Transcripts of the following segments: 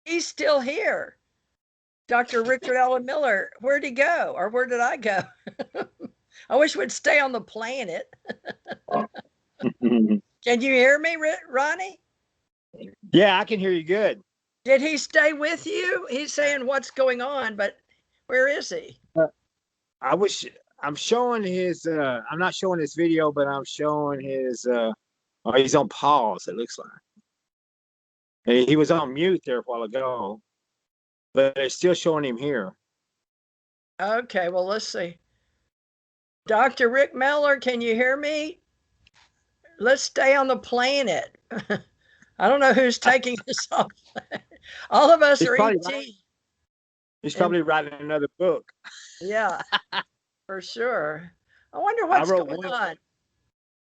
He's still here. Dr. Richard Allen Miller, where'd he go? Or where did I go? I wish we'd stay on the planet. Can you hear me, Ronnie? Yeah, I can hear you good. Did he stay with you? He's saying what's going on, but where is he? I'm showing his I'm not showing his video, but I'm showing his he's on pause, it looks like. He was on mute there a while ago, but it's still showing him here. Okay, well, let's see. Dr. Rick Miller, can you hear me? Let's stay on the planet. I don't know who's taking this off. All of us are ET. He's probably writing another book. Yeah, for sure. I wonder what's going on.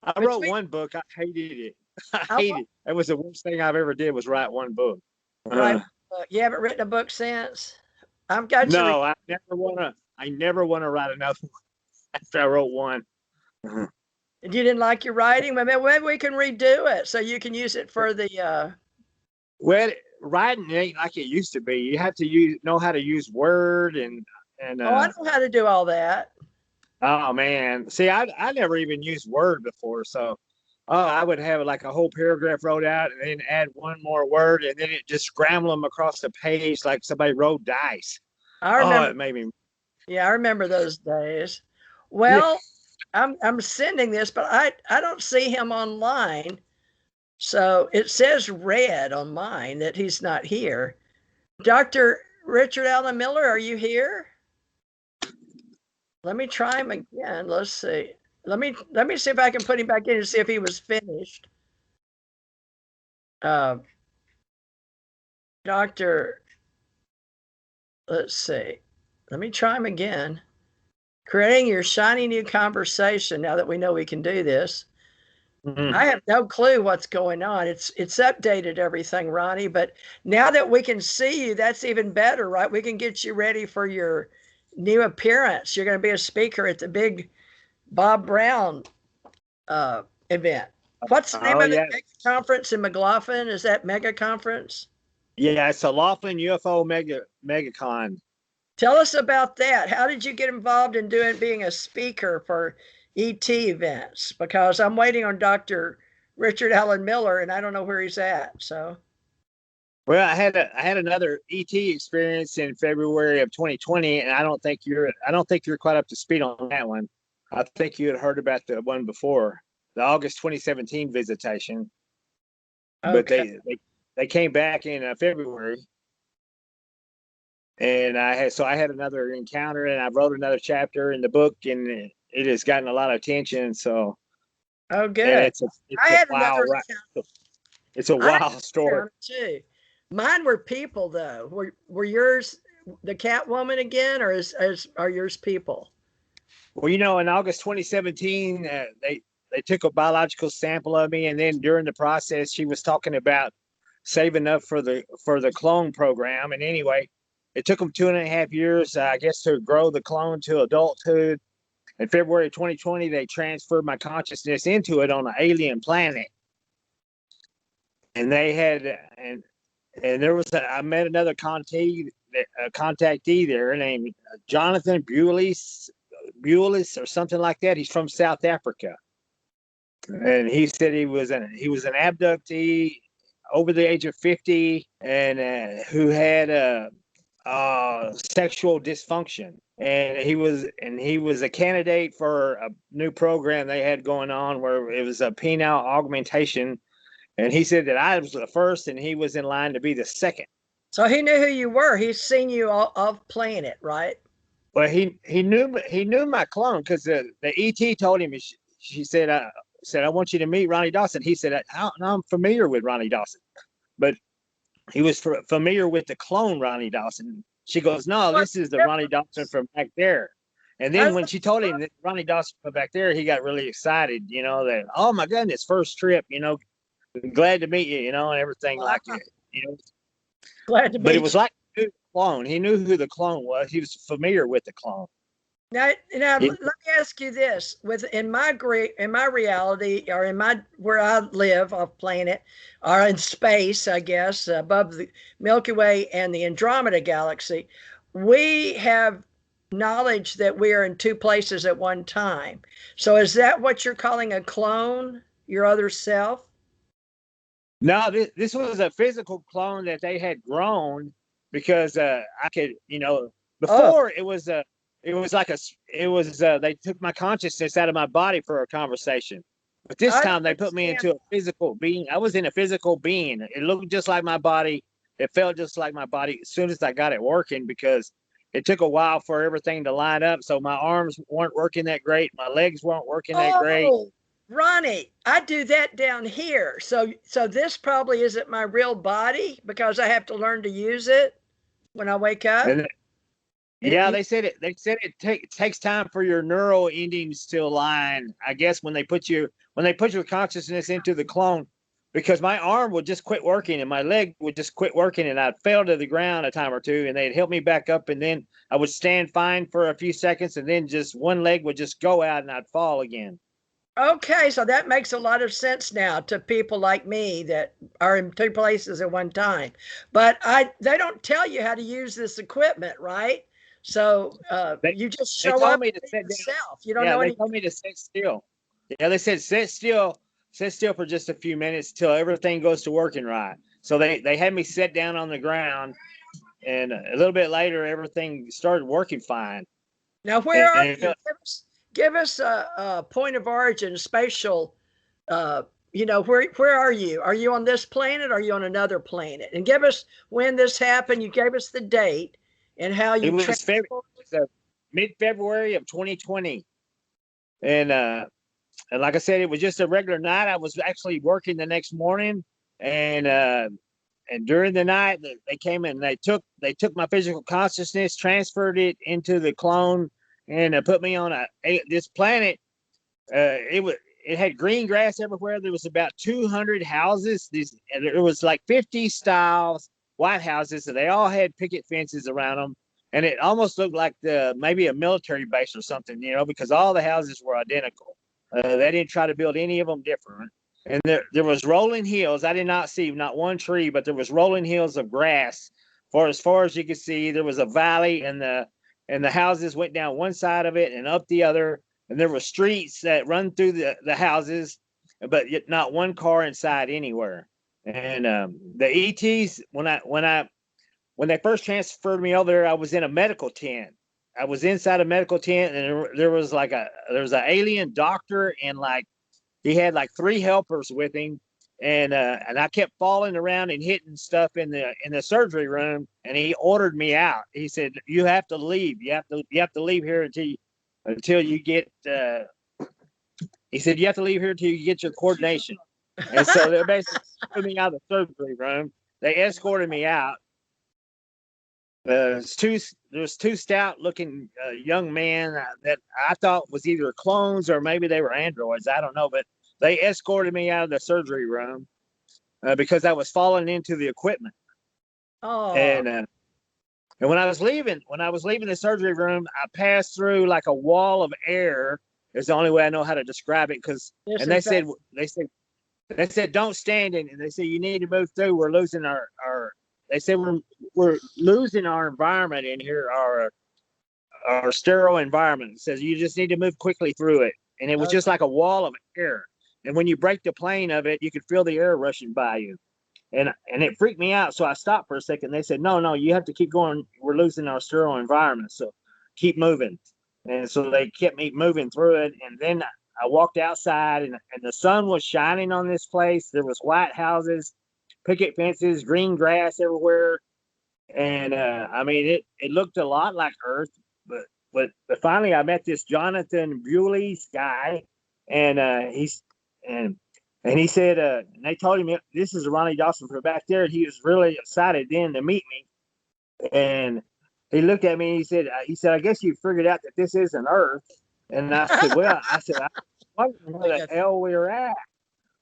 I wrote one book. I hated it. I hated it. It was the worst thing I've ever did was write one book. Right. You haven't written a book since? I've got you. No, I never want to write another one after I wrote one. You didn't like your writing? Maybe we can redo it so you can use it for the. Well, writing ain't like it used to be. You have to know how to use Word and. I know how to do all that. Oh man, see, I never even used Word before, so I would have like a whole paragraph wrote out and then add one more word and then it just scramble them across the page like somebody rolled dice. I remember. It made me. Yeah, I remember those days. Well, yeah. I'm sending this, but I don't see him online. So it says red on mine that he's not here. Dr. Richard Allen Miller, are you here? Let me try him again. Let's see. Let me see if I can put him back in and see if he was finished. Doctor, let's see. Let me try him again. Creating your shiny new conversation now that we know we can do this. Mm-hmm. I have no clue what's going on. It's updated everything, Ronnie, but now that we can see you, that's even better, right? We can get you ready for your new appearance. You're going to be a speaker at the big Bob Brown event. What's the name of the mega conference in McLaughlin? Is that mega conference? Yeah, it's a Laughlin UFO megacon. Tell us about that. How did you get involved in being a speaker for ET events? Because I'm waiting on Dr. Richard Allen Miller, and I don't know where he's at. So, well, I had another ET experience in February of 2020, and I don't think you're quite up to speed on that one. I think you had heard about the one before, the August 2017 visitation. Okay. But they came back in February. And I had another encounter, and I wrote another chapter in the book, and it has gotten a lot of attention. So, good. It's a wild story too. Mine were people though. Were yours the Catwoman again, or are yours people? Well, in August 2017, they took a biological sample of me, and then during the process, she was talking about saving up for the clone program. And anyway, it took them 2.5 years, I guess, to grow the clone to adulthood. In February 2020, they transferred my consciousness into it on an alien planet. And they had, and there was, I met another contactee there named Jonathan Bulis or something like that. He's from South Africa. And he said he was an abductee over the age of 50 and who had sexual dysfunction, and he was a candidate for a new program they had going on where it was a penile augmentation, and he said that I was the first and he was in line to be the second. So he knew who you were. He's seen you off planet, right? Well, he knew my clone because the ET told him. She said, I want you to meet Ronnie Dawson. He said, I'm familiar with Ronnie Dawson, but he was familiar with the clone Ronnie Dawson. She goes, no, this is the Ronnie Dawson from back there. And then when she told him that Ronnie Dawson from back there, he got really excited, that, oh my goodness, first trip, glad to meet you, and everything like that, Glad to meet you. But it was like the clone. He knew who the clone was. He was familiar with the clone. Now, let me ask you this: in my reality, or in my where I live off planet, or in space, I guess, above the Milky Way and the Andromeda galaxy, we have knowledge that we are in two places at one time. So, is that what you're calling a clone? Your other self? No, this was a physical clone that they had grown because I could, Oh, before it was like they took my consciousness out of my body for a conversation. But this I time don't they put me understand. into a physical being. I was in a physical being. It looked just like my body. It felt just like my body as soon as I got it working because it took a while for everything to line up. So my arms weren't working that great. My legs weren't working that great. Oh, Ronnie, I do that down here. So this probably isn't my real body because I have to learn to use it when I wake up. And yeah, they said it. They said it takes time for your neural endings to align. I guess when they put your consciousness into the clone, because my arm would just quit working and my leg would just quit working, and I'd fell to the ground a time or two, and they'd help me back up, and then I would stand fine for a few seconds, and then just one leg would just go out, and I'd fall again. Okay, so that makes a lot of sense now to people like me that are in two places at one time. But they don't tell you how to use this equipment, right? So They you just they show told up me to and be sit down. yourself. You don't Yeah, know they any. told me to sit still. Yeah, they said sit still for just a few minutes till everything goes to working right. So they had me sit down on the ground, and a little bit later, everything started working fine. Now, where And are it you? felt, Give us a point of origin, spatial. Uh, where are you? Are you on this planet? Or are you on another planet? And give us when this happened. You gave us the date and how it you was February, transformed. mid-February of 2020, and and like I said, it was just a regular night. I was actually working the next morning, and during the night they came and they took my physical consciousness, transferred it into the clone, and put me on this planet. It had green grass everywhere. There was about 200 houses. And there was like 50 styles white houses, and they all had picket fences around them. And it almost looked like maybe a military base or something, because all the houses were identical. They didn't try to build any of them different. And there was rolling hills. I did not see not one tree, but there was rolling hills of grass for as far as you could see. There was a valley, and the houses went down one side of it and up the other, and there were streets that run through the houses, but yet not one car inside anywhere. And the ETs, when they first transferred me over there, I was in a medical tent. I was inside a medical tent, and there was an alien doctor, and like he had like three helpers with him, and I kept falling around and hitting stuff in the surgery room, and he ordered me out. He said, "You have to leave. You have to leave here until you get." He said, "You have to leave here until you get your coordination." And so they basically threw me out of the surgery room. They escorted me out. There's two stout looking young men that I thought was either clones or maybe they were androids. I don't know, but they escorted me out of the surgery room because I was falling into the equipment. Oh, And when I was leaving the surgery room, I passed through like a wall of air. Is the only way I know how to describe it. And they said disinfect. don't stand in it. They said you need to move through. We're losing our. They said we're losing our environment in here, our sterile environment. It says you just need to move quickly through it. And it was just Okay. like a wall of air. And when you break the plane of it, you could feel the air rushing by you. And it freaked me out. So I stopped for a second. They said, no, you have to keep going. We're losing our sterile environment. So keep moving. And so they kept me moving through it. And then I walked outside, and the sun was shining on this place. There was white houses, picket fences, green grass everywhere. And I mean, it looked a lot like Earth, but finally I met this Jonathan Bewley's guy, and and and he said, and they told him this is Ronnie Dawson from back there. And he was really excited then to meet me, and he looked at me and he said, I guess you figured out that this isn't Earth. And I said, well, I wondering where the Yes. hell we're at.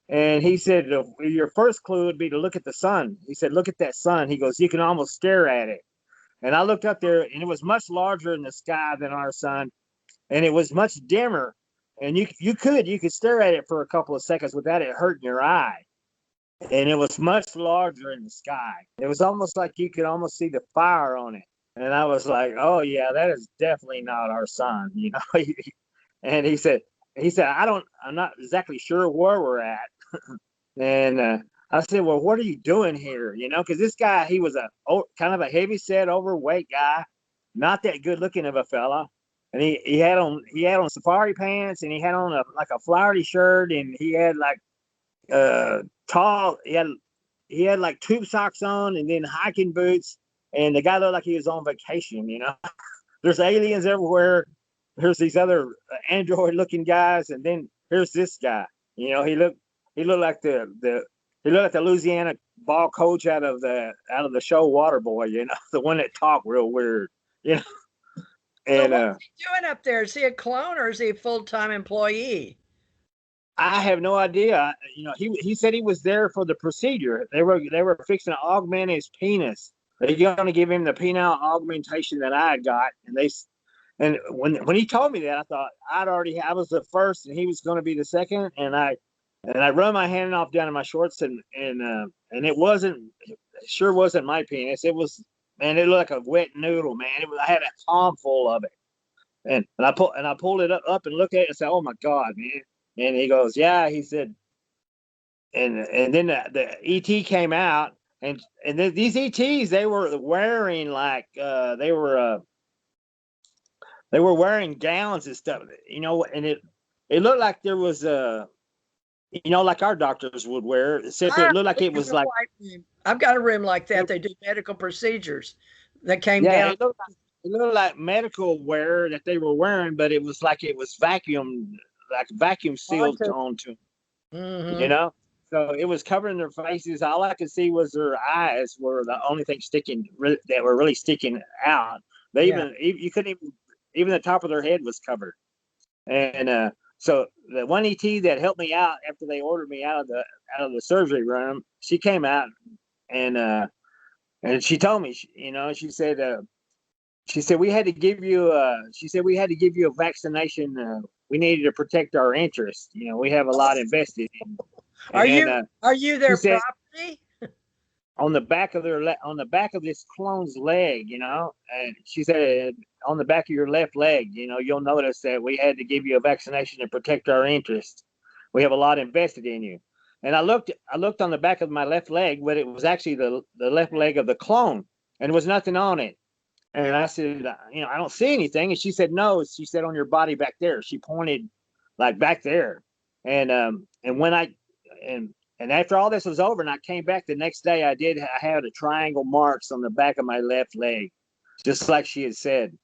And he said, your first clue would be to look at the sun. He said, look at that sun. He goes, you can almost stare at it. And I looked up there, and it was much larger in the sky than our sun. and it was much dimmer, and you could stare at it for a couple of seconds without it hurting your eye. And it was much larger in the sky. It was almost like you could almost see the fire on it. And I was like, oh yeah, that is definitely not our sun, you know. And I'm not exactly sure where we're at. And I said, well, what are you doing here? You know, because this guy, he was kind of a heavy set, overweight guy, not that good looking of a fella. And he had on safari pants, and he had on like a flowery shirt, and he had like tall. He had like tube socks on, and then hiking boots. And the guy looked like he was on vacation. You know, there's aliens everywhere. There's these other android looking guys, and then here's this guy. You know, he looked like he looked like the Louisiana ball coach out of the show Waterboy. You know, the one that talked real weird. You know. And so what's he doing up there? Is he a clone or is he a full-time employee? I have no idea. You know, he said he was there for the procedure. They were fixing to augment his penis. They're going to give him the penile augmentation that I got, and when he told me that, I thought I was the first, and he was going to be the second, and I run my hand off down in my shorts, and it sure wasn't my penis. It was, man, it looked like a wet noodle, man. I had a palm full of it, and I pulled it up and looked at it and said, oh my God, man. And he goes, yeah. He said, and then the ET came out, and then these ETs, they were wearing like they were wearing gowns and stuff, you know, and it looked like there was you know, like our doctors would wear, except it looked like it was like, I've got a room like that. They do medical procedures that came down. It looked like medical wear that they were wearing, but it was like it was vacuum sealed onto them, mm-hmm. You know. So it was covering their faces. All I could see was their eyes were the only thing that were really sticking out. You couldn't even the top of their head was covered. And so the one ET that helped me out after they ordered me out of the surgery room, she came out and she told me, you know, she said we had to give you a vaccination. We needed to protect our interests. You know, we have a lot invested in. Are you their property? On the back of this clone's leg, you know, and she said on the back of your left leg, you know, you'll notice that we had to give you a vaccination to protect our interests. We have a lot invested in you. And I looked on the back of my left leg, but it was actually the left leg of the clone, and there was nothing on it. And I said, you know, I don't see anything. And she said, no. She said, on your body back there. She pointed like back there. And after all this was over, and I came back the next day, I had a triangle marks on the back of my left leg, just like she had said.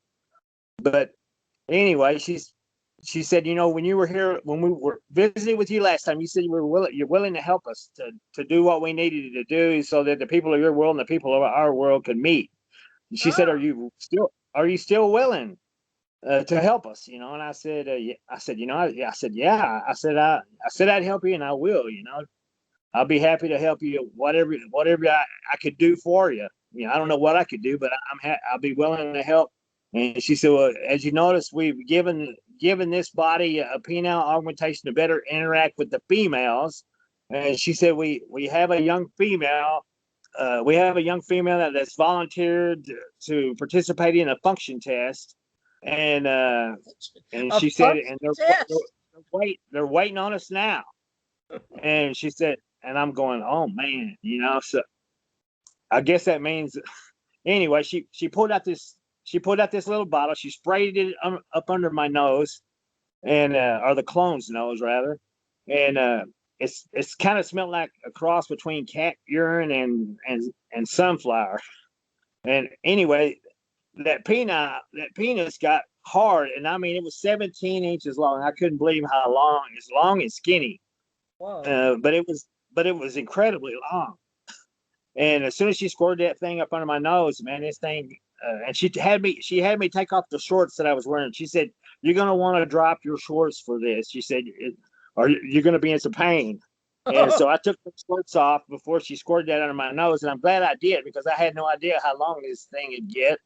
But anyway, she said, you know, when we were visiting with you last time, you said you're willing to help us to do what we needed to do so that the people of your world and the people of our world could meet. She said, are you still willing to help us? You know, and I said, yeah. I said, you know, yeah. I said I'd help you, and I will. You know, I'll be happy to help you. Whatever I could do for you. You know, I don't know what I could do, but I'll be willing to help. And she said, well, as you notice, we've given this body a penile augmentation to better interact with the females. And she said, we have a young female. That's volunteered to participate in a function test, and she said, and they're waiting on us now. And she said, and I'm going, oh man, you know. So I guess that means, anyway. She pulled out this little bottle. She sprayed it up under my nose, and or the clone's nose rather, and it's kind of smelled like a cross between cat urine and sunflower. And anyway, that penis got hard, and I mean it was 17 inches long. I couldn't believe how long. It's long and skinny. Wow. But it was incredibly long. And as soon as she squirted that thing up under my nose, man, this thing, and she had me take off the shorts that I was wearing. She said, "You're gonna want to drop your shorts for this." She said, or you're going to be in some pain. And so I took the shorts off before she squirted that under my nose. And I'm glad I did, because I had no idea how long this thing would get.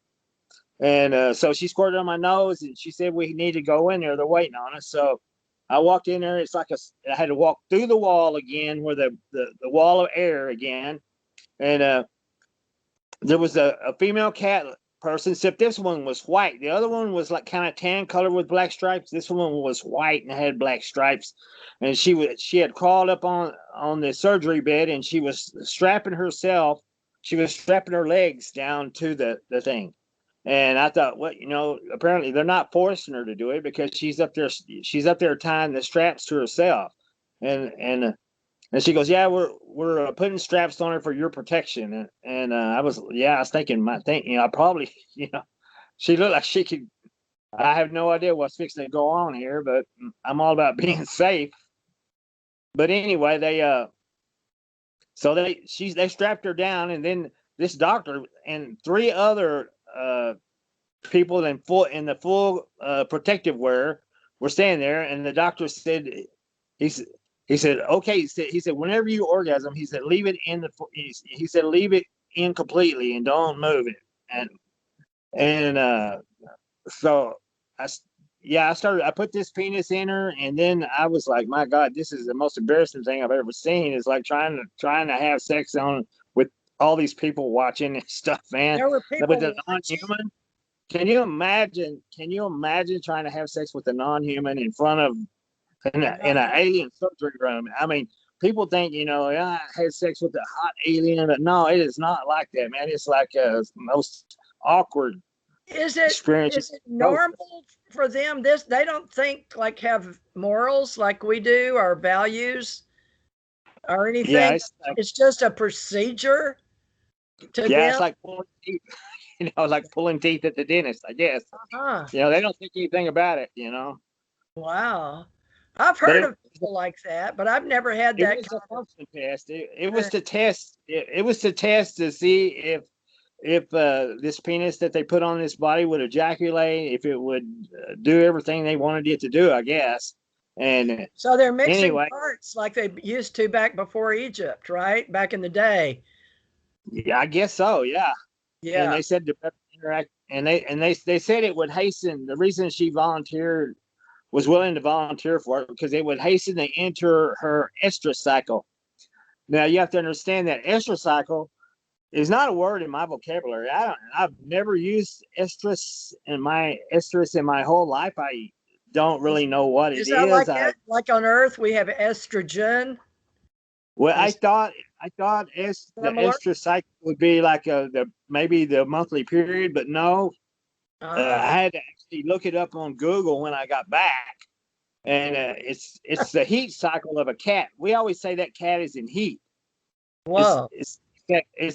And so she squirted on my nose, and she said we need to go in there. They're waiting on us. So I walked in there. It's like I had to walk through the wall again, where the wall of air again. And there was a female cat person, except this one was white. The other one was like kind of tan color with black stripes. This one was white and had black stripes. And she had crawled up on the surgery bed, and she was strapping herself. She was strapping her legs down to the thing. And I thought, well, apparently they're not forcing her to do it, because she's up there tying the straps to herself. And she goes, yeah, we're putting straps on her for your protection. And I was thinking, I probably, she looked like she could. I have no idea what's fixing to go on here, but I'm all about being safe. But anyway, they strapped her down, and then this doctor and three other people in the full protective wear were standing there, and the doctor said, he said, okay, he said, whenever you orgasm, he said, leave it in he said, leave it in completely and don't move it. And so I put this penis in her, and then I was like, my God, this is the most embarrassing thing I've ever seen. It's like trying to have sex with all these people watching and stuff, man. There were people with a non-human. Can you imagine trying to have sex with a non-human in front of in an alien surgery room? I mean, people think, I had sex with a hot alien, but no, it is not like that, man. It's like the most awkward experience. Is it normal for them? They don't think like have morals like we do, or values or anything. Yeah, it's just a procedure to them. It's like pulling teeth, like pulling teeth at the dentist, I guess. They don't think anything about it, Wow. I've heard of people like that, but I've never had that. It was a function test. It was to test. It was to test to see if this penis that they put on this body would ejaculate, if it would do everything they wanted it to do, I guess. And so they're mixing parts like they used to back before Egypt, right? Back in the day. Yeah, I guess so. Yeah. Yeah. And they said to interact, and they said it would hasten. The reason she was willing to volunteer for it, because it would hasten to enter her estrus cycle. Now you have to understand that estrus cycle is not a word in my vocabulary. I've never used estrus in my whole life. I don't really know what it is. Like on Earth, we have estrogen. Well, I thought the estrus cycle would be like maybe the monthly period, but no. I had to actually look it up on Google when I got back, and it's the heat cycle of a cat. We always say that cat is in heat. Wow. It's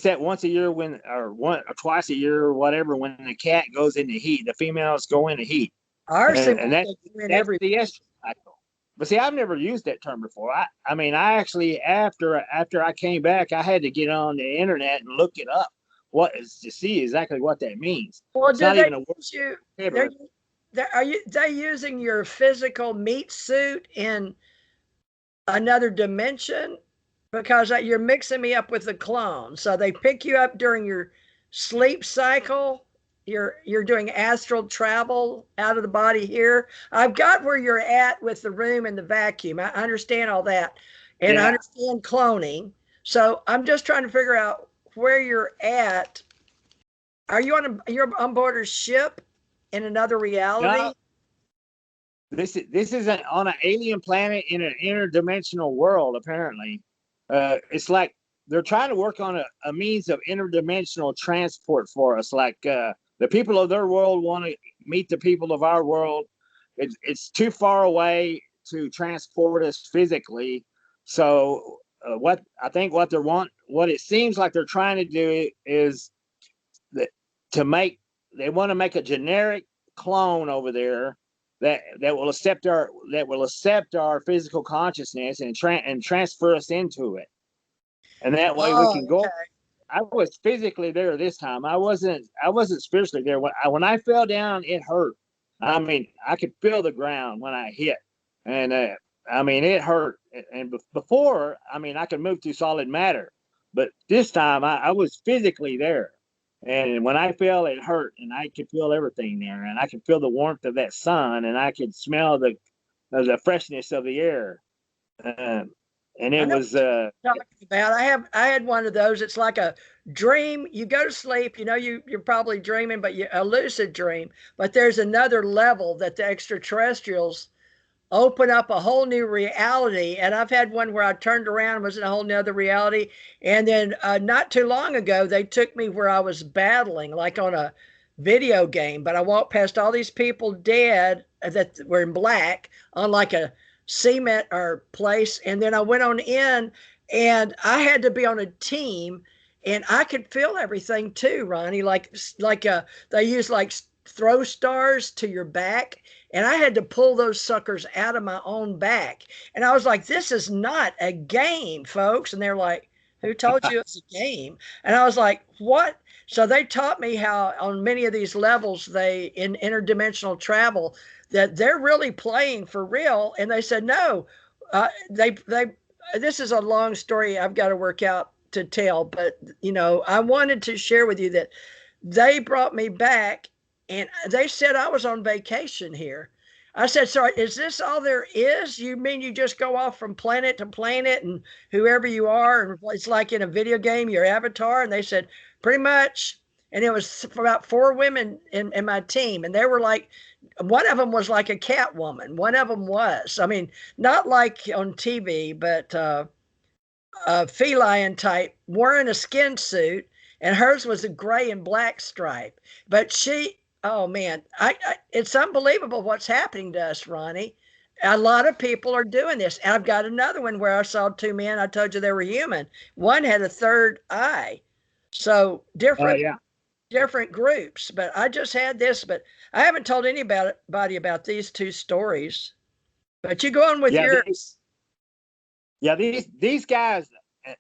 that once a year or twice a year or whatever, when the cat goes into heat, the females go into heat. And that's the estrus cycle. But see, I've never used that term before. I mean, I actually, after I came back, I had to get on the internet and look it up to see exactly what that means. Well, it's not even a word. Are they using your physical meat suit in another dimension? Because you're mixing me up with the clone. So they pick you up during your sleep cycle. You're doing astral travel out of the body here. I've got where you're at with the room and the vacuum. I understand all that, and I understand cloning. So I'm just trying to figure out where you're at. You're on board a ship in another reality? No, this isn't on an alien planet in an interdimensional world, apparently. It's like they're trying to work on a means of interdimensional transport for us. Like the people of their world want to meet the people of our world. It's too far away to transport us physically. So what it seems like they're trying to do is that they want to make a generic clone over there that will accept our physical consciousness and transfer us into it, and that way we can go. Okay. I was physically there this time. I wasn't spiritually there. When I fell down, it hurt. I mean, I could feel the ground when I hit, and I mean, it hurt. And before, I mean, I could move through solid matter, but this time I was physically there, And when I fell, it hurt, and I could feel everything there, and I could feel the warmth of that sun, and I could smell the freshness of the air. And I it know was what you're talking about. I had one of those. It's like a dream. You go to sleep, you're probably dreaming, but a lucid dream. But there's another level that the extraterrestrials open up a whole new reality. And I've had one where I turned around and was in a whole nother reality. And then not too long ago, they took me where I was battling, like on a video game. But I walked past all these people dead that were in black on like a cement or place. And then I went on in and I had to be on a team and I could feel everything too, Ronnie. They use like throw stars to your back, and I had to pull those suckers out of my own back. And I was like, this is not a game, folks. And they're like, who told you it's a game? And I was like, what? So they taught me how on many of these levels, they in interdimensional travel, that they're really playing for real. And they said, no, they this is a long story I've got to work out to tell, but I wanted to share with you that they brought me back and they said I was on vacation here. I said, so is this all there is? You mean you just go off from planet to planet and whoever you are, and it's like in a video game, your avatar? And they said, pretty much. And it was about four women in my team. And they were like, one of them was like a cat woman. One of them was, I mean, not like on TV, but a feline type wearing a skin suit, and hers was a gray and black stripe. But oh man, it's unbelievable what's happening to us, Ronnie. A lot of people are doing this. And I've got another one where I saw two men. I told you they were human. One had a third eye. So yeah. different groups. But I just had this, but I haven't told anybody about these two stories. But you go on with Yeah, yours. these guys,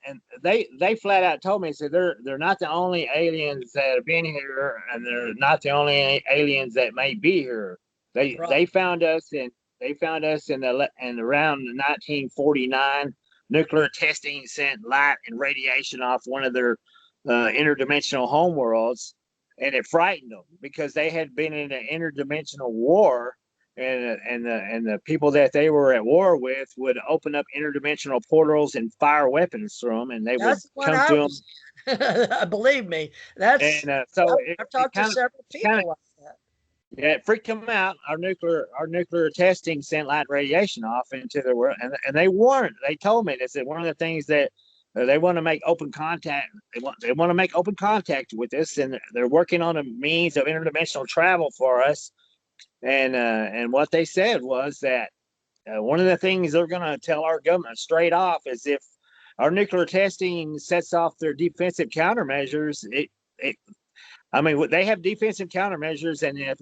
and they flat out told me, said they're not the only aliens that have been here, and they're not the only aliens that may be here. They found us in around 1949. Nuclear testing sent light and radiation off one of their interdimensional homeworlds, and it frightened them because they had been in an interdimensional war, and the people that they were at war with would open up interdimensional portals and fire weapons through them, and they That's would come to them. Believe me, that's And so I've talked to several people like that. Yeah, it freaked them out. Our nuclear testing sent light radiation off into the world, and they warned. They told me, they said one of the things that they want to make open contact. They want to make open contact with us, and they're working on a means of interdimensional travel for us. And what they said was that one of the things they're going to tell our government straight off is if our nuclear testing sets off their defensive countermeasures, I mean, they have defensive countermeasures, and if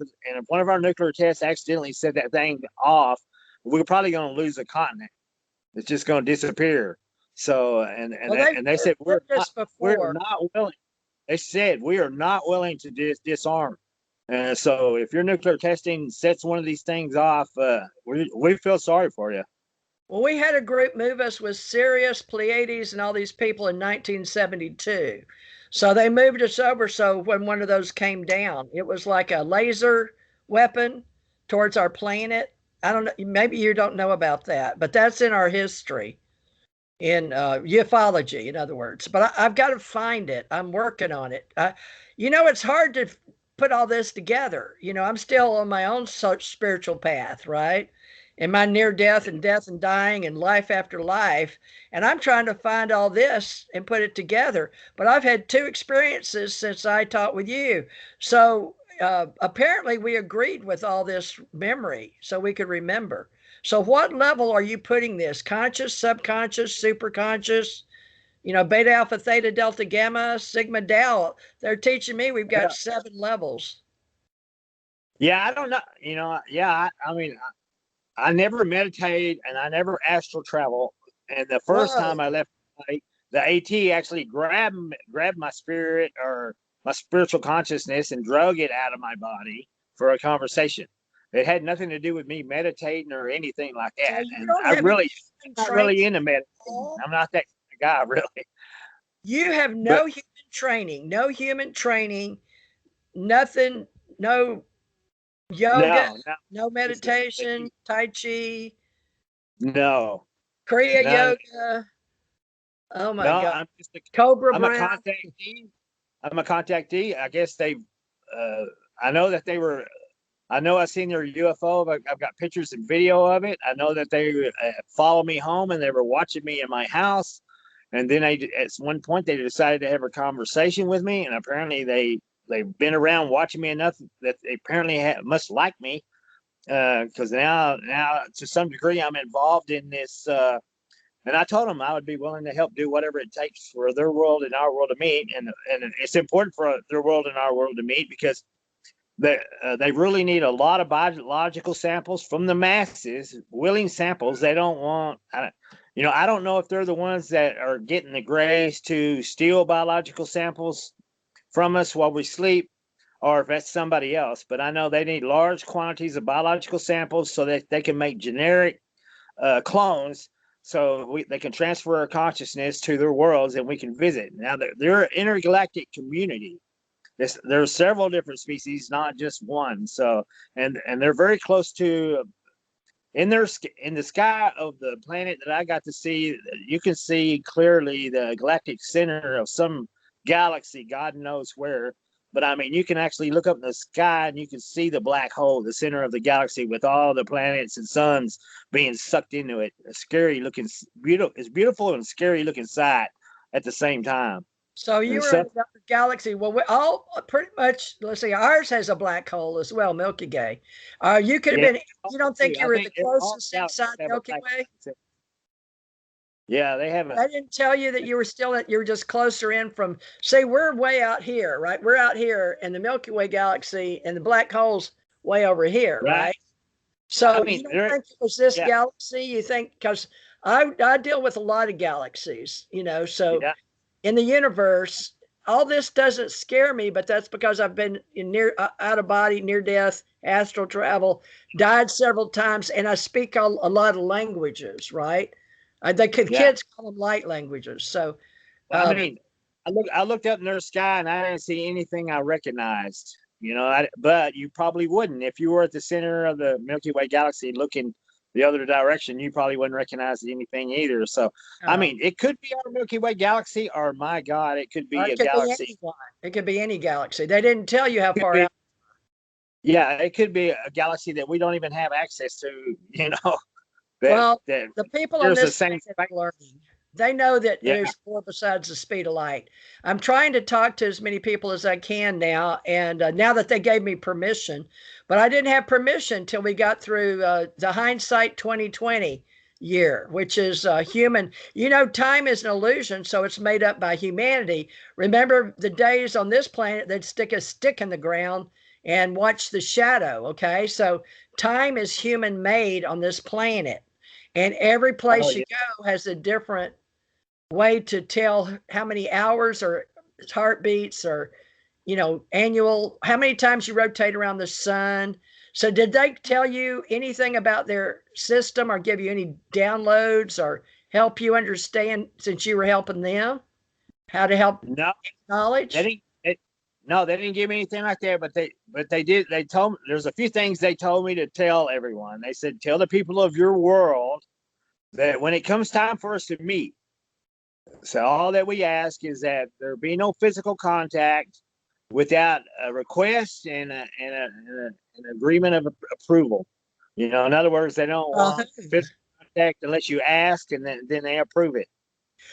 one of our nuclear tests accidentally set that thing off, we're probably going to lose a continent. It's just going to disappear. So, and they said we're not willing. They said we are not willing to disarm. So, if your nuclear testing sets one of these things off, we feel sorry for you. Well, we had a group move us with Sirius, Pleiades, and all these people in 1972. So they moved us over. So when one of those came down, it was like a laser weapon towards our planet. I don't know. Maybe you don't know about that, but that's in our history, in ufology, in other words. But I've got to find it. I'm working on it. It's hard to put all this together. I'm still on my own spiritual path, right? In my near death and dying and life after life. And I'm trying to find all this and put it together. But I've had two experiences since I taught with you. So apparently we agreed with all this memory so we could remember. So what level are you putting this? Conscious, subconscious, superconscious? Beta, alpha, theta, delta, gamma, sigma, tau. They're teaching me we've got 7 levels. Yeah, I don't know. I mean, I never meditated and I never astral travel. And the first time I left, the AT actually grabbed my spirit or my spiritual consciousness and drug it out of my body for a conversation. It had nothing to do with me meditating or anything like that. So and I'm not really into meditating. I'm not that guy, really. You have no human training, no human training, nothing, no yoga, no meditation, Tai Chi, no, Kriya no, yoga. Oh my no. God. I'm Cobra a breath. contactee. I'm a contactee. I guess I know that they were. I know I've seen their UFO. I've got pictures and video of it. I know that they followed me home and they were watching me in my house. And then at one point they decided to have a conversation with me. And apparently they've been around watching me enough that they apparently must like me. Because now to some degree I'm involved in this. And I told them I would be willing to help do whatever it takes for their world and our world to meet. And it's important for their world and our world to meet because they really need a lot of biological samples from the masses, willing samples. They don't want, I don't know if they're the ones that are getting the grace to steal biological samples from us while we sleep, or if that's somebody else. But I know they need large quantities of biological samples so that they can make generic clones, so they can transfer our consciousness to their worlds and we can visit. Now they're an intergalactic community. There are several different species, not just one. So, and they're very close to in the sky of the planet that I got to see. You can see clearly the galactic center of some galaxy, God knows where. But I mean, you can actually look up in the sky and you can see the black hole, the center of the galaxy, with all the planets and suns being sucked into it. A scary looking, beautiful. It's beautiful and scary looking sight at the same time. So you were in the galaxy. Well, we all pretty much, let's see, ours has a black hole as well, Milky Way. You could have been, you don't think you were the closest inside Milky Way? Yeah, they have. I didn't tell you that you were just closer in from, say, we're way out here, right? We're out here in the Milky Way galaxy and the black hole's way over here, right? So you don't think it was this galaxy? You think, because I deal with a lot of galaxies, so in the universe, all this doesn't scare me, but that's because I've been in out of body, near death, astral travel, died several times, and I speak a lot of languages, right? Kids call them light languages. So, I mean, I looked up in their sky and I didn't see anything I recognized. But you probably wouldn't if you were at the center of the Milky Way galaxy looking the other direction. You probably wouldn't recognize anything either. So, I mean, it could be our Milky Way galaxy, or my God, it could be a galaxy. It could be any galaxy. They didn't tell you how far out. Yeah, it could be a galaxy that we don't even have access to. The people on this planet are learning. They know that there's more besides the speed of light. I'm trying to talk to as many people as I can now, and now that they gave me permission, but I didn't have permission till we got through the hindsight 2020 year, which is human. Time is an illusion, so it's made up by humanity. Remember the days on this planet, they'd stick a stick in the ground and watch the shadow, okay? So time is human made on this planet. And every place you go has a different way to tell how many hours or heartbeats or, annual, how many times you rotate around the sun. So did they tell you anything about their system or give you any downloads or help you understand, since you were helping them, how to help knowledge? No, they didn't give me anything like that, but they did. They told me there's a few things they told me to tell everyone. They said, tell the people of your world that when it comes time for us to meet, so all that we ask is that there be no physical contact without a request and an agreement of approval. In other words, they don't want physical contact unless you ask, and then they approve it.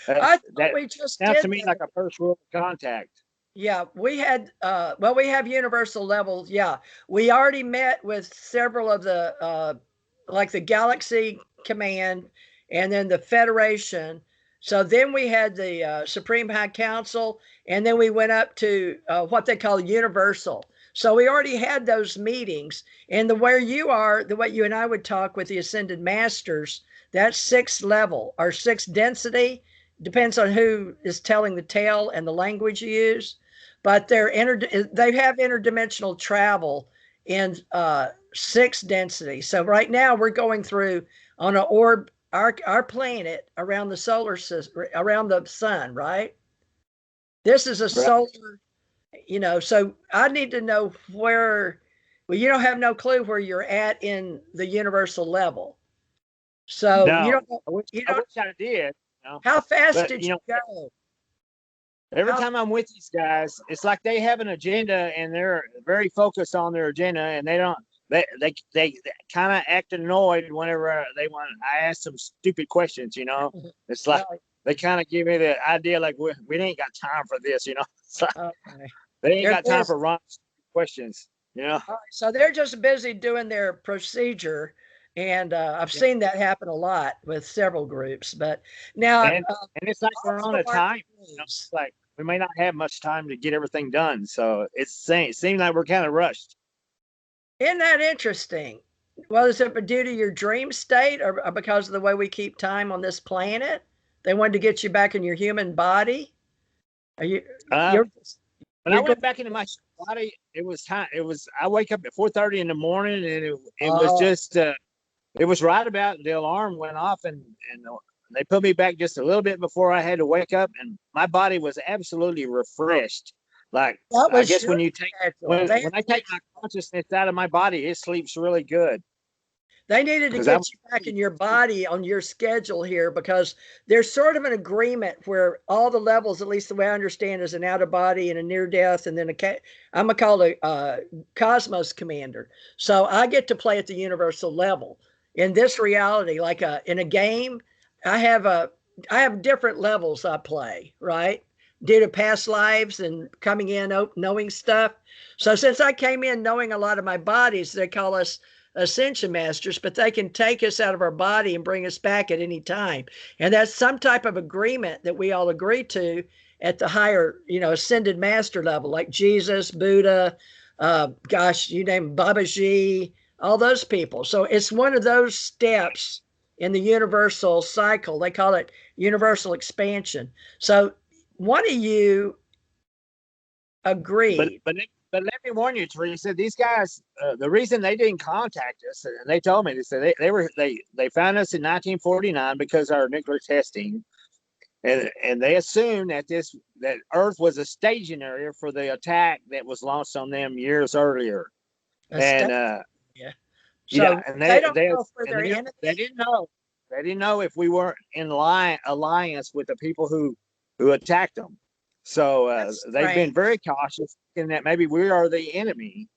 I thought we just sounds to me like a first world contact. Yeah, we had, we have universal levels. Yeah, we already met with several of the, like the Galaxy Command and then the Federation. So then we had the Supreme High Council, and then we went up to what they call Universal. So we already had those meetings. And where you are, the way you and I would talk with the Ascended Masters, that's 6th level or 6th density. Depends on who is telling the tale and the language you use. But they have interdimensional travel in 6th density. So right now we're going through on an orb, our planet around the solar system, around the sun, right? This is a Right. solar, so I need to know where, well, you don't have no clue where you're at in the universal level. So you No, don't, you I don't, wish I did. You know? how fast But did you go? every How, time I'm with these guys, it's like they have an agenda and they're very focused on their agenda, and they don't. They kind of act annoyed whenever they want. I ask them stupid questions. It's like right, they kind of give me the idea like we ain't got time for this. It's like okay. they ain't They're got time busy. for wrong questions. All right, so they're just busy doing their procedure, and I've Yeah. seen that happen a lot with several groups. But now, And it's like we're on also a our time. degrees. It's like we may not have much time to get everything done, so it seems like we're kind of rushed. Isn't that interesting? Well, is it due to your dream state or because of the way we keep time on this planet? They wanted to get you back in your human body. Are you? Uh, You're. when I You're going. went back into my body, it was time. It was I wake up at 4:30 in the morning, and it was Oh, just it was right about the alarm went off, and they put me back just a little bit before I had to wake up, and my body was absolutely refreshed. Like that I was guess your when you take schedule. when I take my consciousness out of my body, it sleeps really good They needed to because I get you back in your body on your schedule here because there's sort of an agreement where all the levels, at least the way I understand, is an out of body and a near death, and then I'm gonna call it a cosmos commander. So I get to play at the universal level in this reality, like in a game. I have a I have different levels I play, right? Due to past lives and coming in knowing stuff. So since I came in knowing a lot of my bodies, they call us ascension masters, but they can take us out of our body and bring us back at any time. And that's some type of agreement that we all agree to at the higher, ascended master level, like Jesus, Buddha, gosh, you name Babaji, all those people. So it's one of those steps in the universal cycle. They call it universal expansion. So one of you but agreed. but let me warn you, Teresa. These guys, the reason they didn't contact us, and they told me, they said they found us in 1949 because of our nuclear testing, and they assumed that Earth was a staging area for the attack that was launched on them years earlier, and Yeah. yeah, So and they don't know if we're their they enemy. didn't know if we weren't in alliance with the people who attacked them. So That's they've been strange. very cautious in that maybe we are the enemy.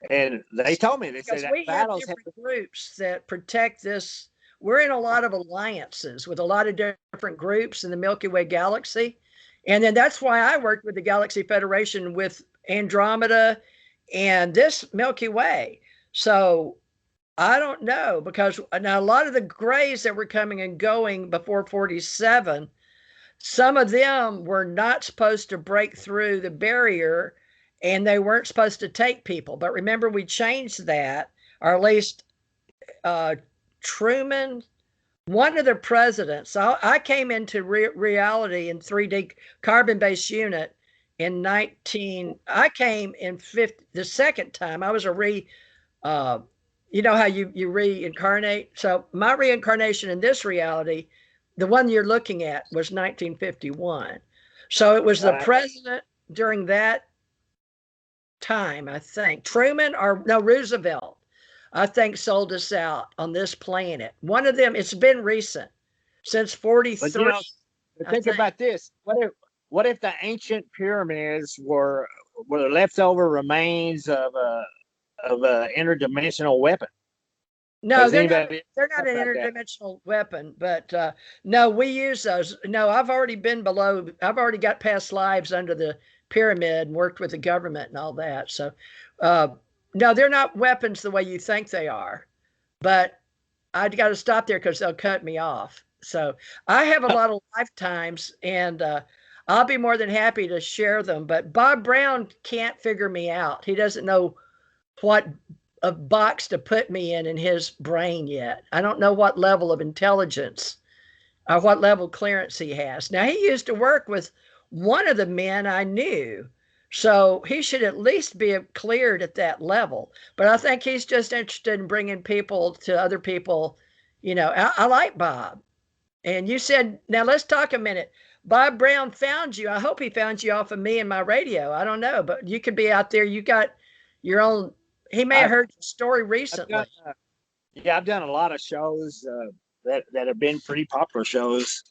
And they told me, they said Because that we have battles have different groups that protect this. We're in a lot of alliances with a lot of different groups in the Milky Way galaxy. And then that's why I worked with the Galaxy Federation with Andromeda and this Milky Way. So I don't know because now a lot of the grays that were coming and going before 47, some of them were not supposed to break through the barrier and they weren't supposed to take people. But remember, we changed that, or at least Truman, one of the presidents. I came into reality in 3D carbon based unit in 19. I came in 50, the second time. I was uh, you know how you reincarnate. So my reincarnation in this reality, the one you're looking at, was 1951. So it was the right. president during that time, I think. Truman or no, Roosevelt, I think, sold us out on this planet. One of them, it's been recent, since But 43, I think think. about this. What if the ancient pyramids were the leftover remains of a interdimensional weapon? No, Has they're not. anybody They're not thought an about that? interdimensional weapon, but no, we use those. No, I've already been below. I've already got past lives under the pyramid and worked with the government and all that. So, uh, no, they're not weapons the way you think they are. But I got to stop there because they'll cut me off. So I have a lot of lifetimes, and I'll be more than happy to share them. But Bob Brown can't figure me out. He doesn't know what a box to put me in his brain yet. I don't know what level of intelligence or what level clearance he has. Now, he used to work with one of the men I knew, so he should at least be cleared at that level. But I think he's just interested in bringing people to other people. I like Bob. And you said, now let's talk a minute. Bob Brown found you. I hope he found you off of me and my radio. I don't know, but you could be out there. You got your own. He may have heard your story recently. I've done a lot of shows that have been pretty popular shows.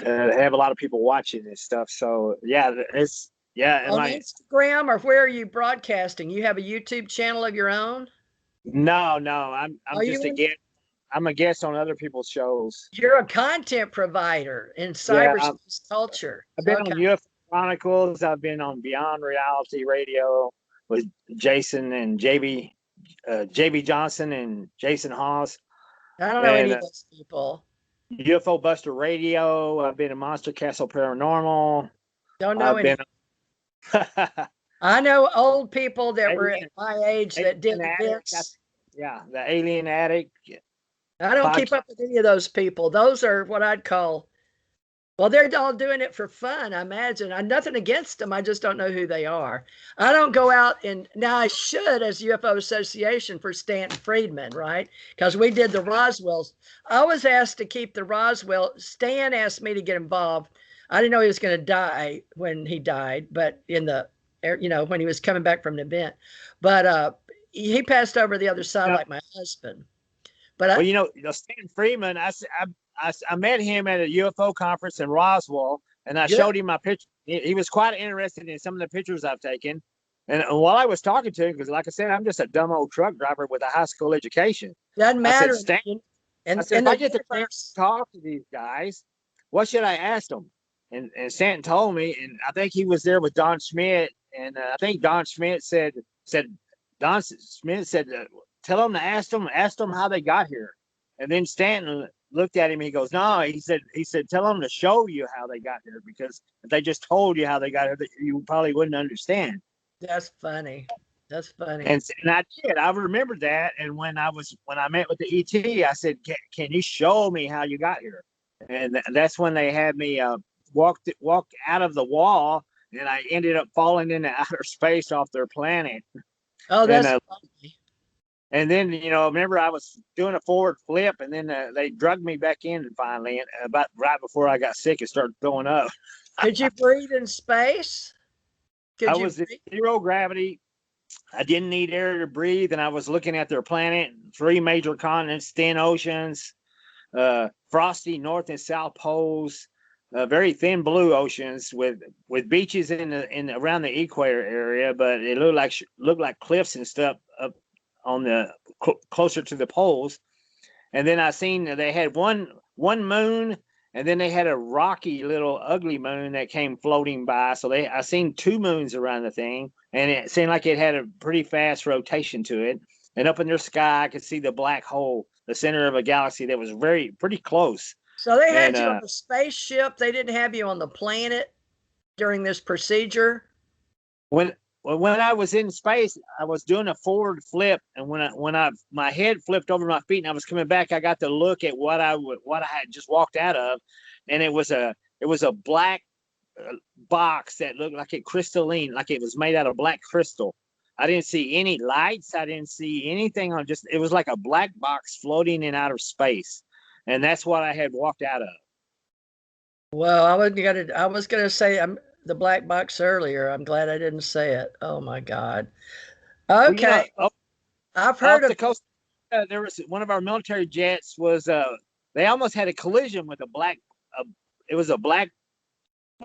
Have a lot of people watching this stuff. So yeah, it's on Instagram, or where are you broadcasting? You have a YouTube channel of your own? No, I'm just a guest. I'm a guest on other people's shows. You're a content provider in cyberspace culture. I've been on UFO Chronicles. I've been on Beyond Reality Radio with Jason and JB Johnson and Jason Haas. I don't know any of those people. UFO Buster Radio. I've been in Monster Castle Paranormal. Don't know any. I know old people that were at my age that did events. Yeah, the Alien Attic. I don't keep up with any of those people. Those are what I'd call, well, they're all doing it for fun, I imagine. I'm nothing against them. I just don't know who they are. I don't go out and, now I should as UFO Association for Stanton Friedman, right? Because we did the Roswells. I was asked to keep the Roswell. Stan asked me to get involved. I didn't know he was going to die when he died, but in the, when he was coming back from an event. But he passed over the other side like my husband. But Stan Friedman, I met him at a UFO conference in Roswell, and I showed him my picture. He was quite interested in some of the pictures I've taken. And while I was talking to him, because like I said, I'm just a dumb old truck driver with a high school education. Doesn't matter. I said, Stan, if I get the chance to talk to these guys, what should I ask them? And Stanton told me, and I think he was there with Don Schmidt, and I think Don Schmidt said, tell them to ask them how they got here. And then Stanton looked at him. He goes, no, he said, tell them to show you how they got here, because if they just told you how they got here, you probably wouldn't understand. That's funny. That's funny. And I did. I remembered that. And when I met with the ET, I said, can you show me how you got here? And that's when they had me walk out of the wall, and I ended up falling into outer space off their planet. Oh, that's funny. And then, remember I was doing a forward flip, and then they drugged me back in finally, and about right before I got sick and started throwing up. Could you breathe in space? I was in zero gravity. I didn't need air to breathe, and I was looking at their planet, 3 major continents, thin oceans, frosty north and south poles, very thin blue oceans with beaches in around the equator area, but it looked like cliffs and stuff up on the closer to the poles. And then I seen they had one moon, and then they had a rocky little ugly moon that came floating by. So I seen 2 moons around the thing, and it seemed like it had a pretty fast rotation to it. And up in their sky, I could see the black hole, the center of a galaxy that was pretty close. So they had you on a spaceship. They didn't have you on the planet during this procedure? When I was in space, I was doing a forward flip, and when my head flipped over my feet and I was coming back, I got to look at what I had just walked out of, and it was a black box that looked like it crystalline, like it was made out of black crystal. I didn't see any lights. I didn't see anything it was like a black box floating in outer space, and that's what I had walked out of. Well, I was gonna say the black box earlier. I'm glad I didn't say it. Oh my God. Okay. Well, I've heard of the coast. There was one of our military jets was they almost had a collision with it was a black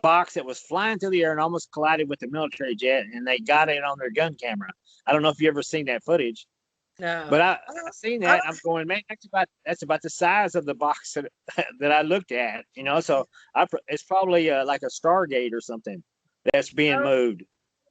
box that was flying through the air and almost collided with the military jet, and they got it on their gun camera. I don't know if you ever seen that footage. No. But I've seen that. I'm going, man, that's about the size of the box that I looked at, so it's probably like a Stargate or something that's being moved.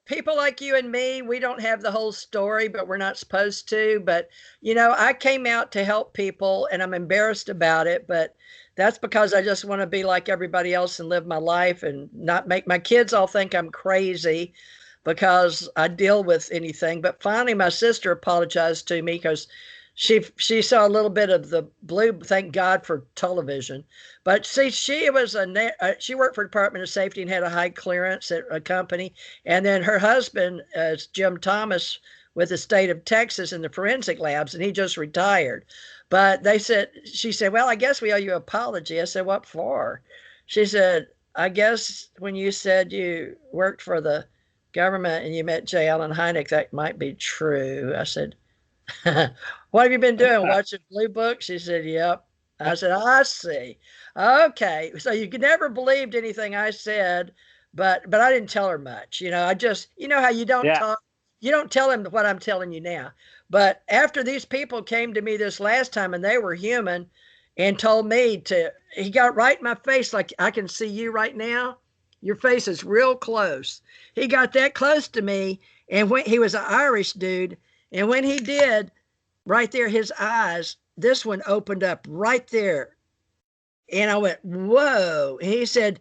People like you and me, we don't have the whole story, but we're not supposed to. But, I came out to help people, and I'm embarrassed about it, but that's because I just want to be like everybody else and live my life and not make my kids all think I'm crazy because I deal with anything. But finally, my sister apologized to me because she saw a little bit of the blue. Thank God for television. But see, she worked for Department of Safety and had a high clearance at a company. And then her husband is Jim Thomas with the state of Texas in the forensic labs, and he just retired. But she said, well, I guess we owe you an apology. I said, what for? She said, I guess when you said you worked for the government and you met J. Allen Hynek, that might be true. I said, what have you been doing? Watching Blue Book? She said, yep. I said, I see. Okay. So you never believed anything I said, but I didn't tell her much. I just, how you don't Yeah. talk, you don't tell him what I'm telling you now. But after these people came to me this last time and they were human and told me he got right in my face, like I can see you right now. Your face is real close. He got that close to me, and when he was an Irish dude, and when he did, right there, his eyes, this one opened up right there. And I went, whoa. And he said,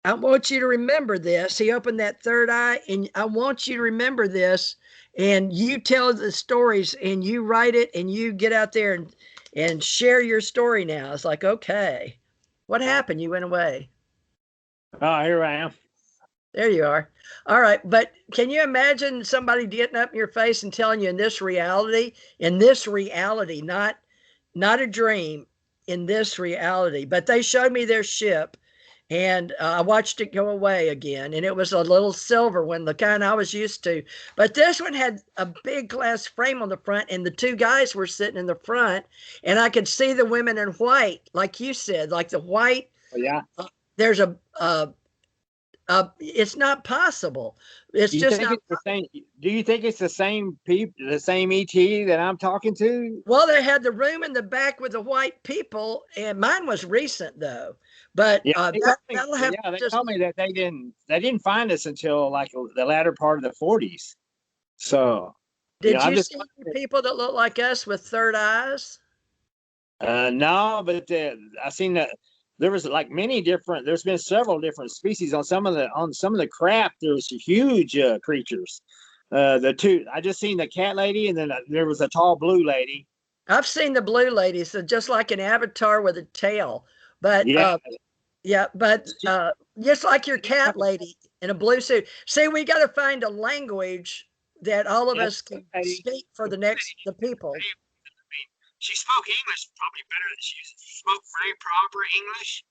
I want you to remember this. He opened that third eye, and I want you to remember this. And you tell the stories and you write it and you get out there and share your story now. It's like, okay, what happened? You went away. Oh, here I am. There you are. All right. But can you imagine somebody getting up in your face and telling you in this reality, not a dream, in this reality? But they showed me their ship, and I watched it go away again. And it was a little silver one, the kind I was used to. But this one had a big glass frame on the front, and the two guys were sitting in the front, and I could see the women in white, like you said, like the white. Oh, yeah. There's it's not possible. It's just not. It's the same? Do you think it's the same people, the same ET that I'm talking to? Well, they had the room in the back with the white people, and mine was recent though. But Yeah, they that'll have they just. told me that they didn't find us until like the latter part of the 40s. So Did I'm you just see people that look like us with third eyes? no, but I seen that there was like there's been several different species on some of the craft. There's huge creatures. The two I just seen the cat lady, and then there was a tall blue lady. I've seen the blue ladies, so just like an avatar with a tail. But Yeah, yeah, but just like your cat lady in a blue suit. See, we got to find a language that all of us can speak for the people. she spoke English probably better than she spoke very proper English.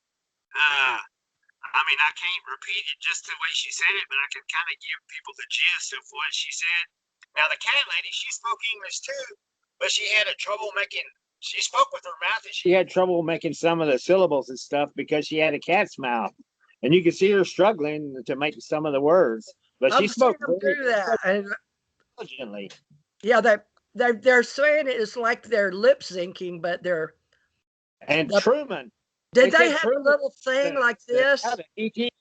I mean, I can't repeat it just the way she said it, but I can kind of give people the gist of what she said. Now, the cat lady, she spoke English too, but she had she spoke with her mouth, and she had trouble making some of the syllables and stuff because she had a cat's mouth. And you could see her struggling to make some of the words. But she spoke very intelligently. Yeah, they're saying it's like they're lip syncing, but they're. And Truman. Did they have a little thing like this? The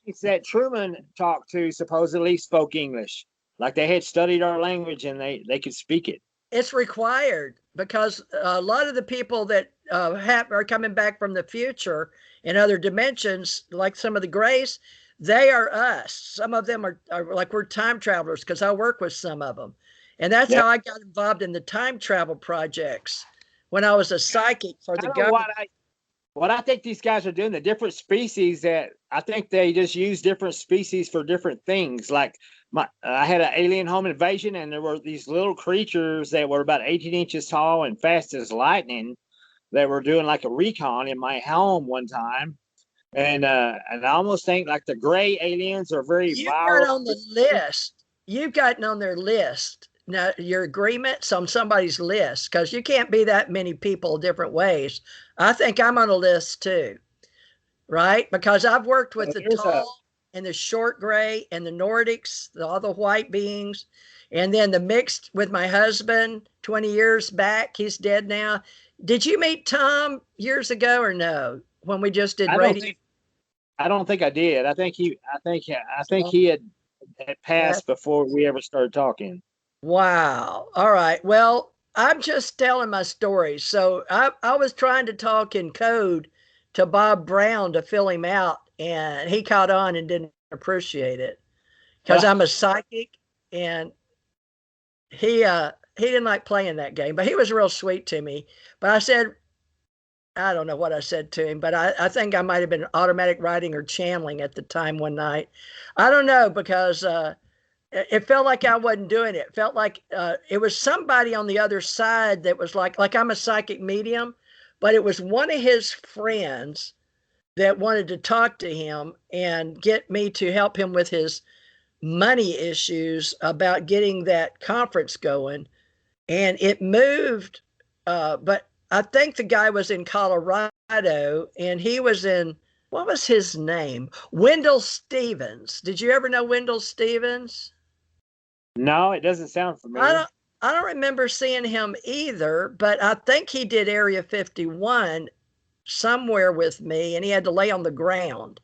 ETs that Truman talked to supposedly spoke English. Like they had studied our language and they could speak it. It's required because a lot of the people that are coming back from the future in other dimensions, like some of the Greys, they are us. Some of them are like we're time travelers because I work with some of them. And that's how I got involved in the time travel projects when I was a psychic for the government. What I think these guys are doing, the different species that I think they just use different species for different things. Like I had an alien home invasion, and there were these little creatures that were about 18 inches tall and fast as lightning that were doing like a recon in my home one time. And I almost think like the gray aliens are very You've got on the list. You've gotten on their list. Now, your agreement's on somebody's list because you can't be that many people different ways. I think I'm on a list too, right? Because I've worked with the tall and the short gray and the Nordics, all the white beings, and then the mixed with my husband 20 years back. He's dead now. Did you meet Tom years ago or no? When we just did radio? I don't think I did. I think he had passed before we ever started talking. Wow. All right. Well, I'm just telling my stories. So I was trying to talk in code to Bob Brown to fill him out, and he caught on and didn't appreciate it because I'm a psychic, and he didn't like playing that game, but he was real sweet to me. But I said, I don't know what I said to him, but I think I might have been automatic writing or channeling at the time one night. I don't know because it felt like I wasn't doing it. It felt like it was somebody on the other side that was like I'm a psychic medium, but it was one of his friends that wanted to talk to him and get me to help him with his money issues about getting that conference going. And it moved, but I think the guy was in Colorado and he was in, what was his name? Wendell Stevens. Did you ever know Wendell Stevens? No, it doesn't sound I familiar. don't I don't remember seeing him either, but I think he did Area 51 somewhere with me and he had to lay on the ground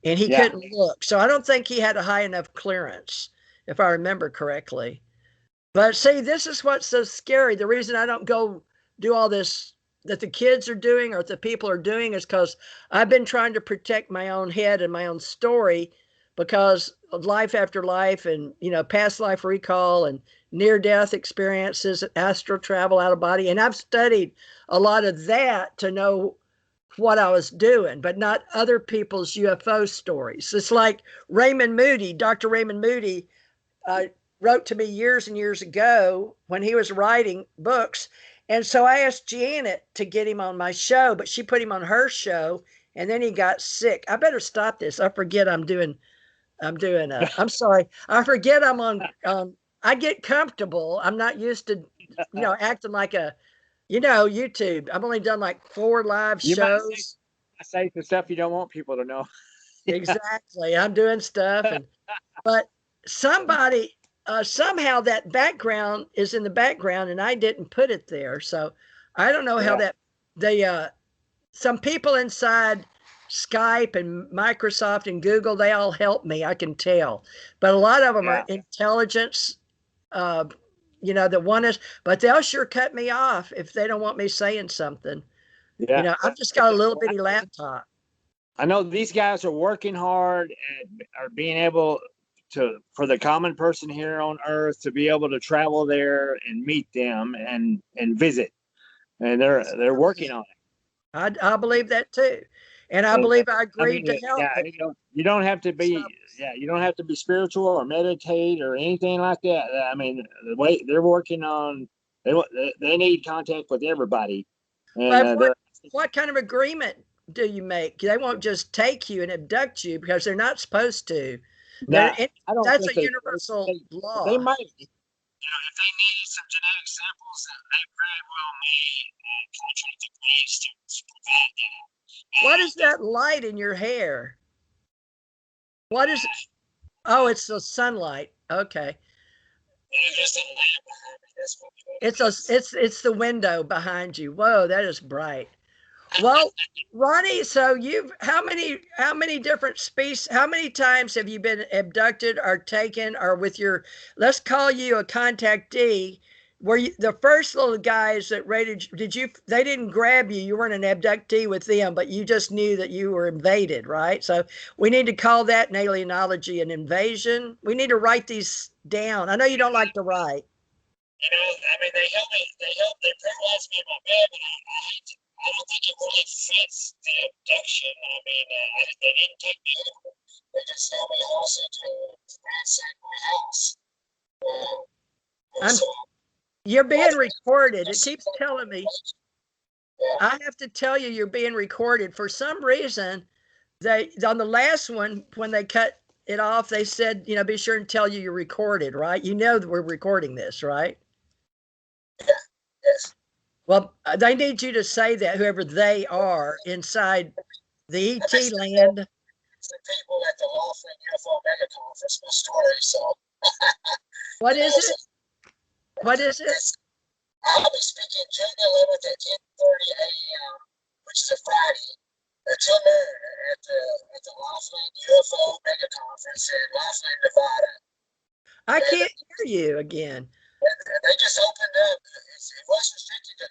and he Yeah. couldn't look. So I don't think he had a high enough clearance, if I remember correctly. But see, this is what's so scary. The reason I don't go do all this that the kids are doing or that the people are doing is because I've been trying to protect my own head and my own story because of life after life and, past life recall and near death experiences, astral travel, out of body. And I've studied a lot of that to know what I was doing, but not other people's UFO stories. It's like Raymond Moody, Dr. Raymond Moody, wrote to me years and years ago when he was writing books. And so I asked Janet to get him on my show, but she put him on her show and then he got sick. I better stop this. I forget I'm sorry. I forget I'm on, I get comfortable. I'm not used to, acting like YouTube. I've only done like 4 live You shows. might say some stuff you don't want people to know. Exactly. I'm doing stuff but somebody somehow that background is in the background and I didn't put it there. So I don't know how that some people inside Skype and Microsoft and Google, they all help me, I can tell. But a lot of them are intelligence, that want us, but they'll sure cut me off if they don't want me saying something. I've just got a little bitty laptop. I know these guys are working hard and are being able for the common person here on Earth to be able to travel there and meet them and visit, and they're working on it. I believe that too, and I believe I agreed to help. You don't have to be you don't have to be spiritual or meditate or anything like that. I mean, the way they're working on, they need contact with everybody. And what kind of agreement do you make? They won't just take you and abduct you because they're not supposed to. That's a universal law. They might, if they needed some genetic samples, they very well may contract the police to provide that. What is that light in your hair? What is it? Oh, it's the sunlight. Okay. It's the window behind you. Whoa, that is bright. Well, Ronnie, so how many different species, how many times have you been abducted or taken or with let's call you a contactee, were you the first little guys that raided, they didn't grab you, you weren't an abductee with them, but you just knew that you were invaded, right? So we need to call that in alienology an invasion. We need to write these down. I know you don't like to write. I mean, they paralyzed me in my bed, but I don't think it really fits the abduction. I mean, they didn't take me over. They just held me hostage and ransacked my house. You're being recorded. It keeps telling me. I have to tell you, you're being recorded. For some reason, on the last one, when they cut it off, they said, be sure and tell you you're recorded, right? You know that we're recording this, right? Yeah. Yes. Well, they need you to say that, whoever they are inside the ET land. It's the people at the Laughlin UFO Mega Conference, my story. So, what is it? What is it? I'll be speaking June 11th at 10:30 a.m., which is a Friday, until noon at the Laughlin UFO Mega Conference in Laughlin, Nevada. I can't hear you again. They just opened up. It was restricted to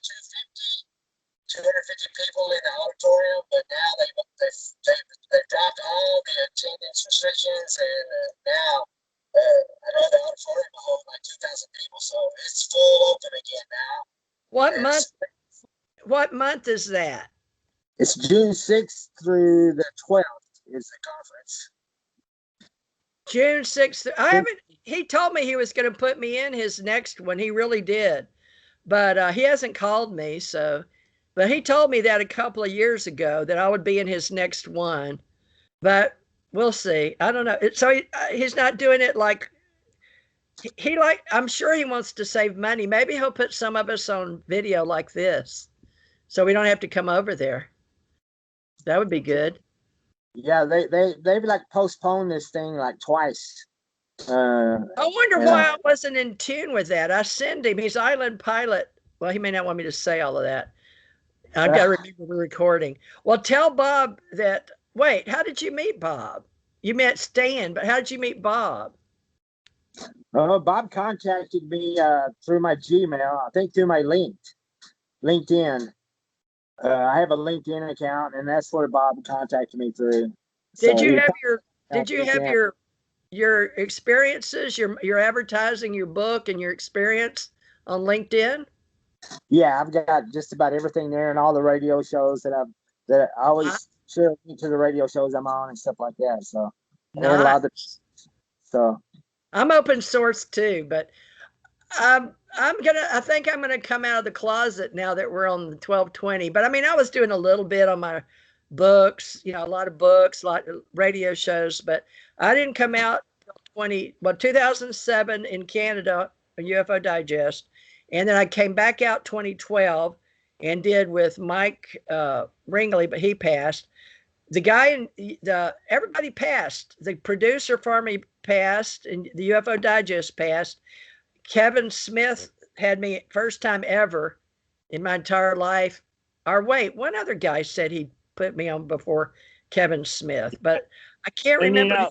250 people in the auditorium, but now they've dropped all the attendance restrictions, and now I know the auditorium will hold like 2,000 people, so it's full open again now. What month is that? It's June 6th through the 12th is the conference. June 6th. He told me he was going to put me in his next one. He really did. But he hasn't called me. So But he told me that a couple of years ago that I would be in his next one. But we'll see. I don't know. So he's not doing it like he like. I'm sure he wants to save money. Maybe he'll put some of us on video like this, so we don't have to come over there. That would be good. Yeah, they've like postponed this thing like twice. I wonder why I wasn't in tune with that. I send him. He's island pilot. Well, he may not want me to say all of that. I've got to remember the recording. Well, tell Bob that. Wait, how did you meet Bob? You met Stan, but how did you meet Bob? Bob contacted me through my Gmail. I think through my LinkedIn. I have a LinkedIn account, and that's where Bob contacted me through. Did you have your experiences, your advertising, your book, and your experience on LinkedIn? Yeah, I've got just about everything there, and all the radio shows that I always share to the radio shows I'm on and stuff like that. So, so I'm open source too, but I think I'm gonna come out of the closet now that we're on the 1220. But I mean, I was doing a little bit on my books, a lot of books, a lot of radio shows, but I didn't come out 2007 in Canada, a UFO Digest, and then I came back out 2012 and did with Mike Ringley, but he passed. The guy everybody passed. The producer for me passed, and the UFO Digest passed. Kevin Smith had me first time ever in my entire life. Or wait, one other guy said he put me on before Kevin Smith, but I can't remember.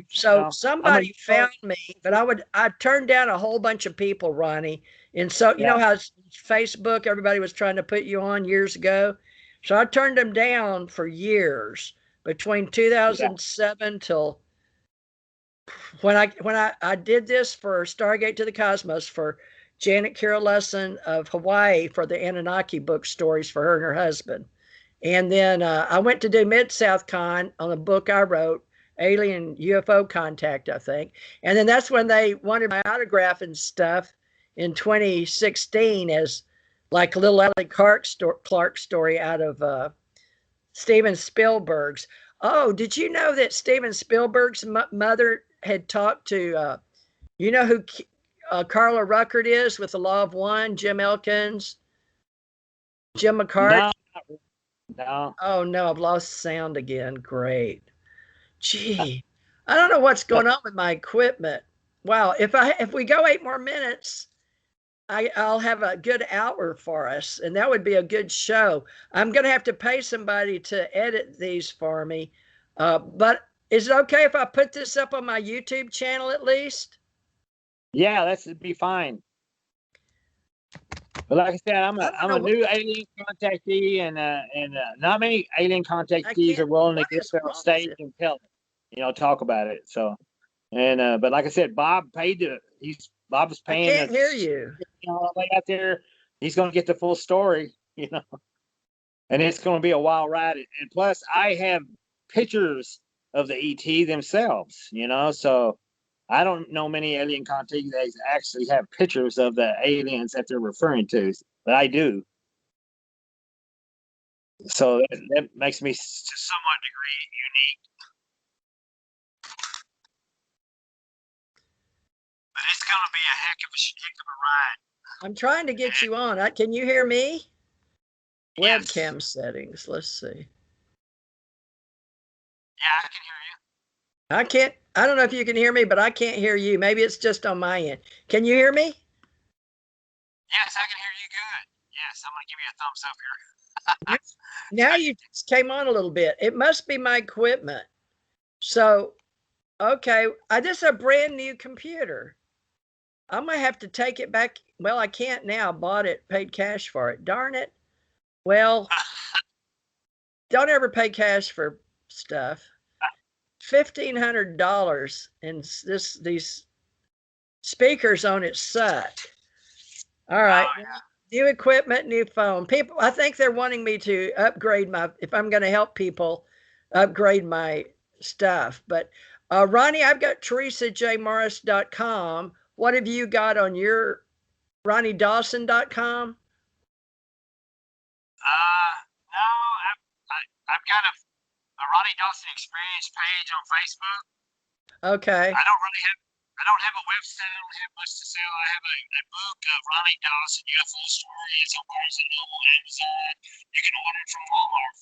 So somebody found me, but I turned down a whole bunch of people, Ronnie. And so you know how Facebook, everybody was trying to put you on years ago. So I turned them down for years between 2007 till when I did this for Stargate to the Cosmos for Janet Carroll Lesson of Hawaii for the Anunnaki book stories for her and her husband. And then I went to do Mid-South Con on a book I wrote, Alien UFO Contact, I think. And then that's when they wanted my autograph and stuff in 2016 as like a little Ellie Clark story out of Steven Spielberg's. Oh, did you know that Steven Spielberg's mother had talked to, you know who Carla Ruckert is with The Law of One, Jim Elkins, Jim McCart? No. Oh, no, I've lost sound again. Great. Gee, I don't know what's going on with my equipment. Wow, if we go 8 more minutes, I'll have a good hour for us, and that would be a good show. I'm going to have to pay somebody to edit these for me. But is it okay if I put this up on my YouTube channel at least? Yeah, that'd be fine. But like I said, I'm a new alien contactee, and not many alien contactees are willing to get on stage and tell it, talk about it. So, and but like I said, Bob paid to. Bob was paying. I can't hear you. All the way out there, he's going to get the full story, and it's going to be a wild ride. And plus, I have pictures of the ET themselves, so. I don't know many alien contactees that actually have pictures of the aliens that they're referring to, but I do. So that makes me to somewhat degree unique. But it's going to be a heck of a ride. I'm trying to get you on. Can you hear me? Yes. Webcam settings. Let's see. Yeah, I can hear you. I can't. I don't know if you can hear me, but I can't hear you. Maybe it's just on my end. Can you hear me? Yes, I can hear you good. Yes, I'm going to give you a thumbs up here. Now you just came on a little bit. It must be my equipment. So, okay. This is a brand new computer. I might have to take it back. Well, I can't now. Bought it, paid cash for it. Darn it. Well, don't ever pay cash for stuff. $1,500, and these speakers on it suck. All right. Oh, yeah. New equipment, new phone. People, I think they're wanting me to upgrade if I'm going to help people upgrade my stuff. But Ronnie, I've got TheresaJMorris.com. What have you got on your RonnieDawson.com? No, I've got a Ronnie Dawson Experience page on Facebook. Okay. I don't have a website. I don't have much to sell. I have a book of Ronnie Dawson UFO story. It's on Barnes and Noble, Amazon. You can order it from Walmart.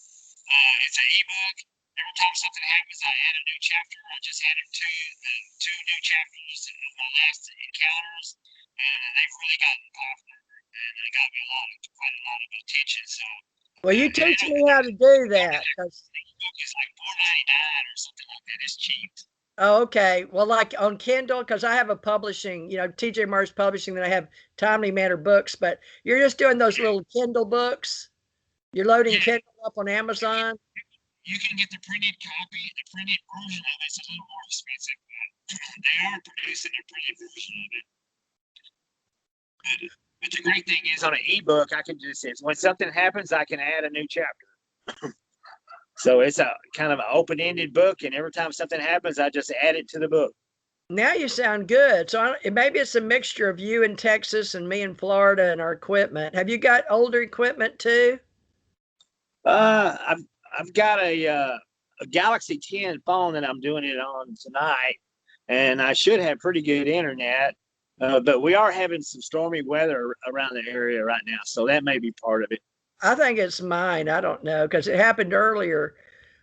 It's an ebook. Every time something happens, I add a new chapter. I just added two new chapters in my last encounters, and they've really gotten popular. And they got me quite a lot of attention. So, Well, you teach me how to do that. the book is like $4.99 or something like that. It's cheap. Oh, okay. Well, like on Kindle, because I have a publishing, TJ Morris Publishing, then I have Timely Manner Books, but you're just doing those little Kindle books. You're loading Kindle up on Amazon. You can get the printed copy. The printed version of it's a little more expensive, but they are producing a printed version of it. But the great thing is on an ebook, I can just, when something happens, I can add a new chapter. So it's a kind of an open-ended book, and every time something happens, I just add it to the book. Now you sound good. So maybe it's a mixture of you in Texas and me in Florida and our equipment. Have you got older equipment too? I've got a Galaxy 10 phone that I'm doing it on tonight, and I should have pretty good internet. But we are having some stormy weather around the area right now, so that may be part of it. I think it's mine. I don't know because it happened earlier.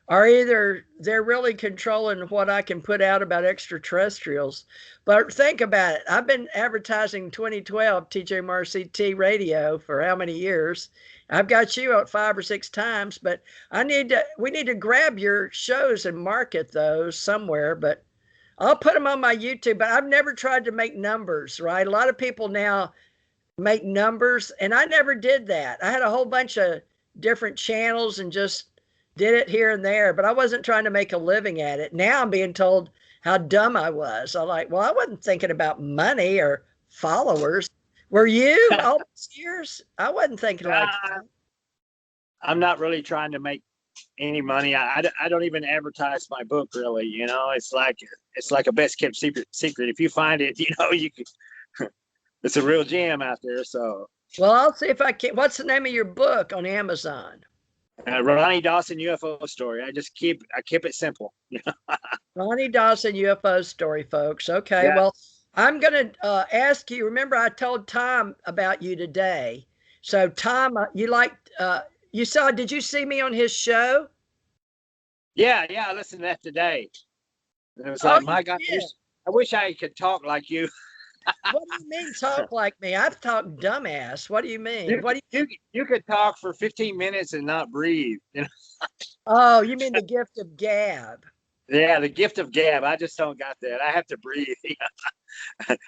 Or either they're really controlling what I can put out about extraterrestrials. But think about it. I've been advertising 2012 TJ Morris CT radio for how many years? I've got you out 5 or 6 times, but we need to grab your shows and market those somewhere. But I'll put them on my YouTube. But I've never tried to make numbers, right? A lot of people now make numbers, and I never did that. I had a whole bunch of different channels and just did it here and there, but I wasn't trying to make a living at it. Now I'm being told how dumb I was. I'm like, well, I wasn't thinking about money or followers. Were you all these years? I wasn't thinking like that. I'm not really trying to make any money. I don't even advertise my book really. It's like a best kept secret. If you find it, you can. It's a real gem out there. So, well, I'll see if I can. What's the name of your book on Amazon? Ronnie Dawson UFO story. I keep it simple. Ronnie Dawson UFO story, folks. Okay, Yeah. well, I'm going to ask you. Remember, I told Tom about you today. So, Tom, you saw? Did you see me on his show? Yeah, I listened to that today. And it was like, my God, I wish I could talk like you. What do you mean talk like me? I've talked dumbass. What do you mean? You could talk for 15 minutes and not breathe. Oh, you mean the gift of gab? Yeah, the gift of gab. I just don't got that. I have to breathe.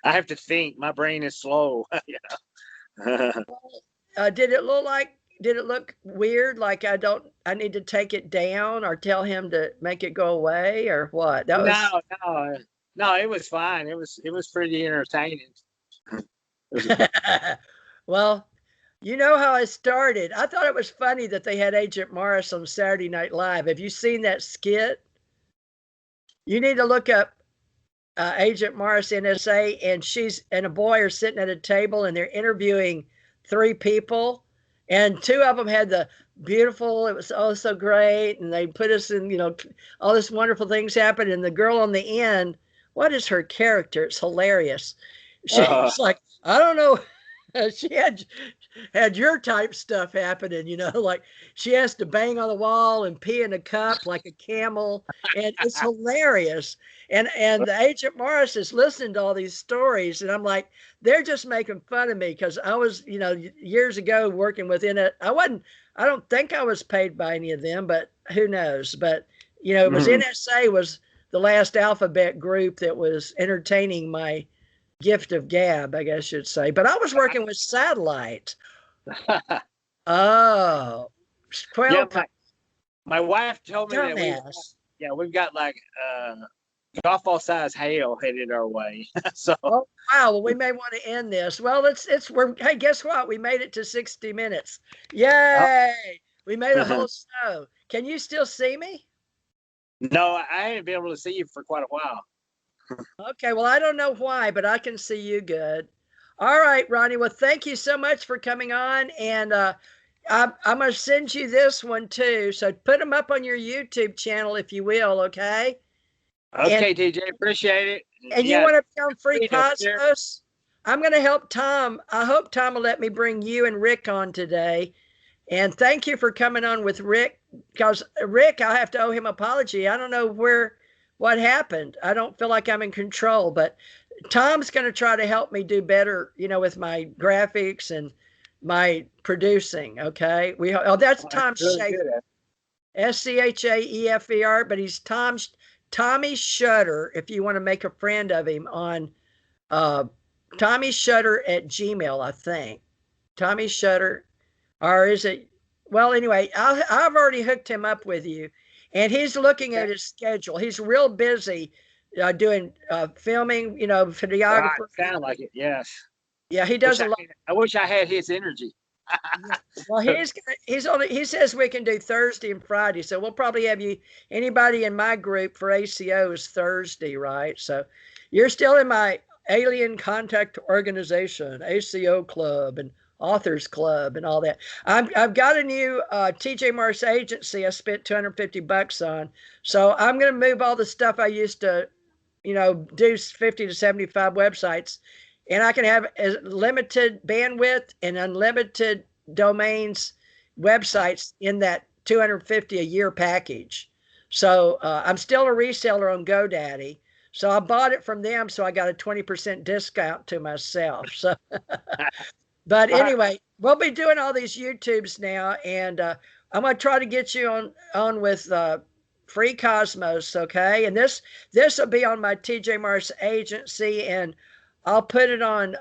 I have to think. My brain is slow. Did it look weird? Like I need to take it down or tell him to make it go away or what? No, it was fine. It was pretty entertaining. Well, you know how I started. I thought it was funny that they had Agent Morris on Saturday Night Live. Have you seen that skit? You need to look up Agent Morris NSA, and a boy are sitting at a table and they're interviewing 3 people, and 2 of them had the beautiful, it was oh so great, and they put us in, all this wonderful things happened, and the girl on the end, what is her character? It's hilarious. She's like, I don't know. She had your type stuff happening, like she has to bang on the wall and pee in a cup like a camel, and it's hilarious. And the Agent Morris is listening to all these stories, and I'm like, they're just making fun of me because I was, years ago working within it. I don't think I was paid by any of them, but who knows? But it was NSA was the last alphabet group that was entertaining my gift of gab, I guess you'd say. But I was working with satellite. Oh, yeah, my wife told me that we've got like golf ball size hail headed our way. So wow, well, we may want to end this. Well, hey, guess what? We made it to 60 minutes. Yay! We made a whole show. Can you still see me? No, I ain't been able to see you for quite a while. Okay, well, I don't know why, but I can see you good. All right, Ronnie. Well, thank you so much for coming on. And I'm going to send you this one too. So put them up on your YouTube channel, if you will. Okay. Okay, And, TJ, appreciate it. and you Yeah, want to be on Free free to share. Cosmos? I'm going to help Tom. I hope Tom will let me bring you and Rick on today. And thank you for coming on with Rick, because Rick, I have to owe him an apology. I don't know what happened. I don't feel like I'm in control, but Tom's going to try to help me do better, with my graphics and my producing. Okay. That's Oh, that's Tom really Schaefer, good. Schaefer, but he's Tommy Shutter. If you want to make a friend of him on uh, Tommy Shutter at Gmail, I think. Tommy Shutter, or is it? Well, anyway, I've already hooked him up with you, and he's looking at his schedule. He's real busy doing filming, Right, videographer. sound like it. Yes. Yeah, he does a lot. I wish I had his energy. Yeah. Well, he says we can do Thursday and Friday, so we'll probably have you. Anybody in my group for ACO is Thursday, right? So you're still in my Alien Contact Organization, ACO Club, and Authors Club, and all that. I've got a new TJ Morris agency. I spent $250 on, so I'm going to move all the stuff I used to, do 50 to 75 websites, and I can have a limited bandwidth and unlimited domains, websites in that 250 a year package. So I'm still a reseller on GoDaddy. So I bought it from them, so I got a 20% discount to myself. So, but anyway, we'll be doing all these YouTubes now, and I'm gonna try to get you on with Free Cosmos, okay? And this will be on my TJ Morris agency, and I'll put it on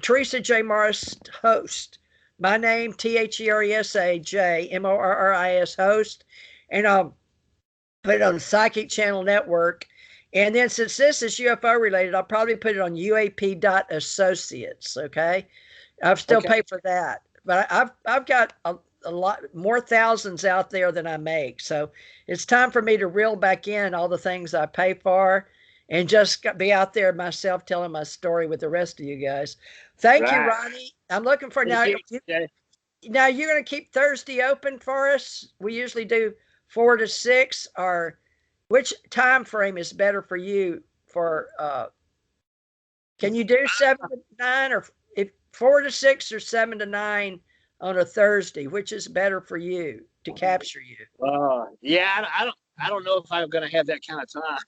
Theresa J Morris host. My name, Theresa J Morris host, and I'll put it on Psychic Channel Network. And then since this is UFO related, I'll probably put it on UAP.associates. Okay. I've still paid for that, but I've got a lot more thousands out there than I make. So it's time for me to reel back in all the things I pay for and just be out there myself telling my story with the rest of you guys. Thank you, Ronnie. I'm looking for now. Now you're going to keep Thursday open for us. We usually do 4 to 6. Or which time frame is better for you? For can you do 7 to 9, or if 4 to 6 or 7 to 9 on a Thursday? Which is better for you to capture you? Yeah, I don't know if I'm going to have that kind of time.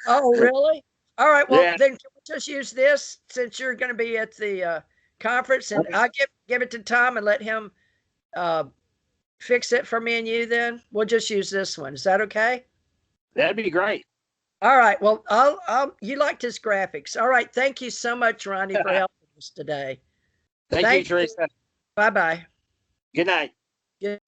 Oh, really? All right. Well, Yeah. then can we just use this since you're going to be at the conference, and I'll give it to Tom and let him fix it for me and you. Then we'll just use this one. Is that okay? That'd be great. All right. Well, you liked his graphics. All right. Thank you so much, Ronnie, for helping us today. Thank you, Teresa. Bye-bye. Good night. Good.